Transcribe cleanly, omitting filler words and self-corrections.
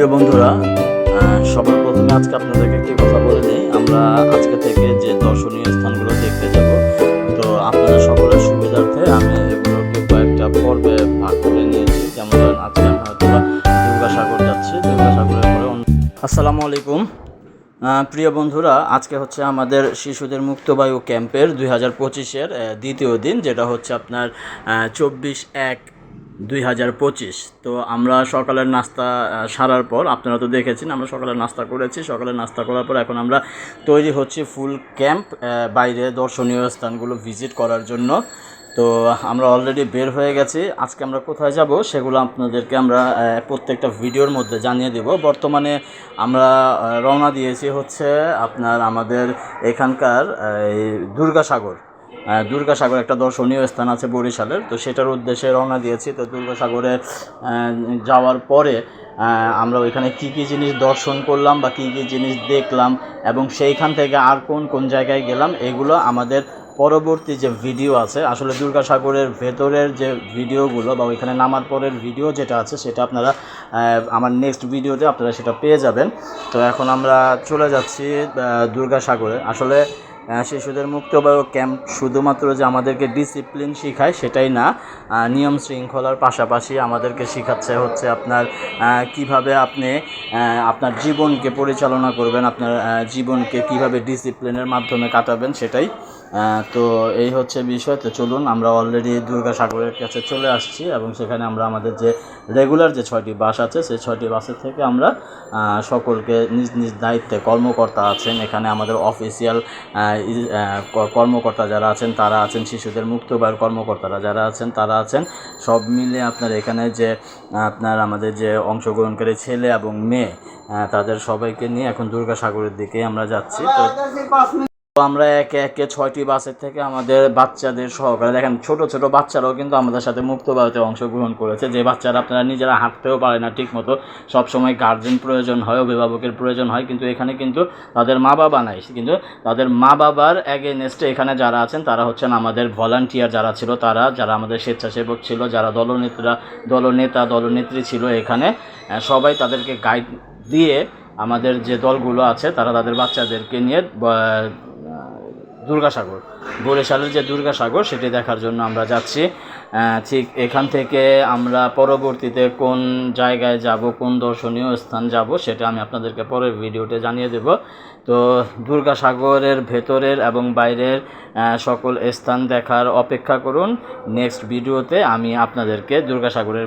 প্রিয় বন্ধুরা, সবার প্রথমে আজকে আপনাদেরকে একটি কথা বলে নিই। আমরা আজকে থেকে যে দর্শনীয় স্থানগুলো দেখতে যাব, তো আপনাদের সকলের সুবিধার্থে আমি এগুলোকে কয়েকটা পর্বে ভাগ করে নিয়েছি। যেমন ধরেন আজকে আমি হয়তো দুর্গাসাগর যাচ্ছি, দুর্গাসাগরের পরে আসসালামু আলাইকুম। প্রিয় বন্ধুরা, আজকে হচ্ছে আমাদের শিশুদের মুক্তবায়ু ক্যাম্পের 2025-এর দ্বিতীয় দিন, যেটা হচ্ছে আপনার 24/1/2025। তো আমরা সকালের নাস্তা সারার পর, আপনারা তো দেখেছেন আমরা সকালের নাস্তা করেছি। সকালের নাস্তা করার পর এখন আমরা তৈরি হচ্ছি ফুল ক্যাম্প বাইরে দর্শনীয় স্থানগুলো ভিজিট করার জন্য। তো আমরা অলরেডি বের হয়ে গেছি। আজকে আমরা কোথায় যাব সেগুলো আপনাদেরকে আমরা প্রত্যেকটা ভিডিওর মধ্যে জানিয়ে দেব। বর্তমানে আমরা রওনা দিয়েছি হচ্ছে আপনার আমাদের এখানকার দুর্গাসাগর একটা দর্শনীয় স্থান আছে বরিশালের, তো সেটার উদ্দেশ্যে রওনা দিয়েছি। তো দুর্গাসাগরে যাওয়ার পরে আমরা ওইখানে কী কী জিনিস দর্শন করলাম বা কী কী জিনিস দেখলাম এবং সেইখান থেকে আর কোন কোন জায়গায় গেলাম, এগুলো আমাদের পরবর্তী যে ভিডিও আছে, আসলে দুর্গাসাগরের ভেতরের যে ভিডিওগুলো বা ওইখানে নামার পরের ভিডিও যেটা আছে সেটা আপনারা আমার নেক্সট ভিডিওতে আপনারা সেটা পেয়ে যাবেন। তো এখন আমরা চলে যাচ্ছি দুর্গাসাগরে। আসলে শিশুদের মুক্তবায়ু ক্যাম্প শুধুমাত্র যে আমাদেরকে ডিসিপ্লিন শেখায় সেটাই না, নিয়ম শৃঙ্খলার পাশাপাশি আমাদেরকে শেখাচ্ছে হচ্ছে আপনার কিভাবে আপনি আপনার জীবনকে পরিচালনা করবেন, আপনার জীবনকে কিভাবে ডিসিপ্লিনের মাধ্যমে কাটাবেন সেটাই। তো এই হচ্ছে বিষয়। তো চলুন, আমরা অলরেডি দুর্গাসাগরের কাছে চলে আসছি এবং সেখানে আমরা আমাদের যে রেগুলার যে 6টি বাস আছে সেই 6টি বাসের থেকে আমরা সকলকে নিজ নিজ দায়িত্বে, কর্মকর্তা আছেন এখানে, আমাদের অফিসিয়াল কর্মকর্তা যারা আছেন তারা আছেন, শিশুদের মুক্তবায়ুর কর্মকর্তারা যারা আছেন তারা আছেন, সব মিলে আপনার এখানে যে আপনার আমাদের যে অংশগ্রহণকারী ছেলে এবং মেয়ে তাদের সবাইকে নিয়ে এখন দুর্গাসাগরের দিকে আমরা যাচ্ছি। তো আমরা একে একে 6টি বাসের থেকে আমাদের বাচ্চাদের সহকারে, দেখেন ছোট ছোট বাচ্চারাও কিন্তু আমাদের সাথে মুক্তবায়ুতে অংশগ্রহণ করেছে। যে বাচ্চারা আপনারা নিজেরা হাঁটতেও পারে না ঠিক মতো, সবসময় গার্জেন প্রয়োজন হয়, অভিভাবকের প্রয়োজন হয়, কিন্তু এখানে কিন্তু তাদের মা বাবা নাই, কিন্তু তাদের মা বাবার এগেইনস্টে এখানে যারা আছেন তারা হচ্ছেন আমাদের ভলান্টিয়ার যারা ছিল, তারা যারা আমাদের স্বেচ্ছাসেবক ছিল, যারা দলনেত্রী ছিল এখানে, সবাই তাদেরকে গাইড দিয়ে আমাদের যে দলগুলো আছে তারা তাদের বাচ্চাদেরকে নিয়ে বরিশালের যে দুর্গাসাগর সেটি দেখার জন্য আমরা যাচ্ছি। ঠিক এখান থেকে আমরা পরবর্তীতে কোন জায়গায় যাব, কোন দর্শনীয় স্থান যাব সেটা আমি আপনাদেরকে পরের ভিডিওতে জানিয়ে দেব। তো দুর্গাসাগরের ভেতরের এবং বাইরের সকল স্থান দেখার অপেক্ষা করুন। নেক্সট ভিডিওতে আমি আপনাদেরকে দুর্গাসাগরের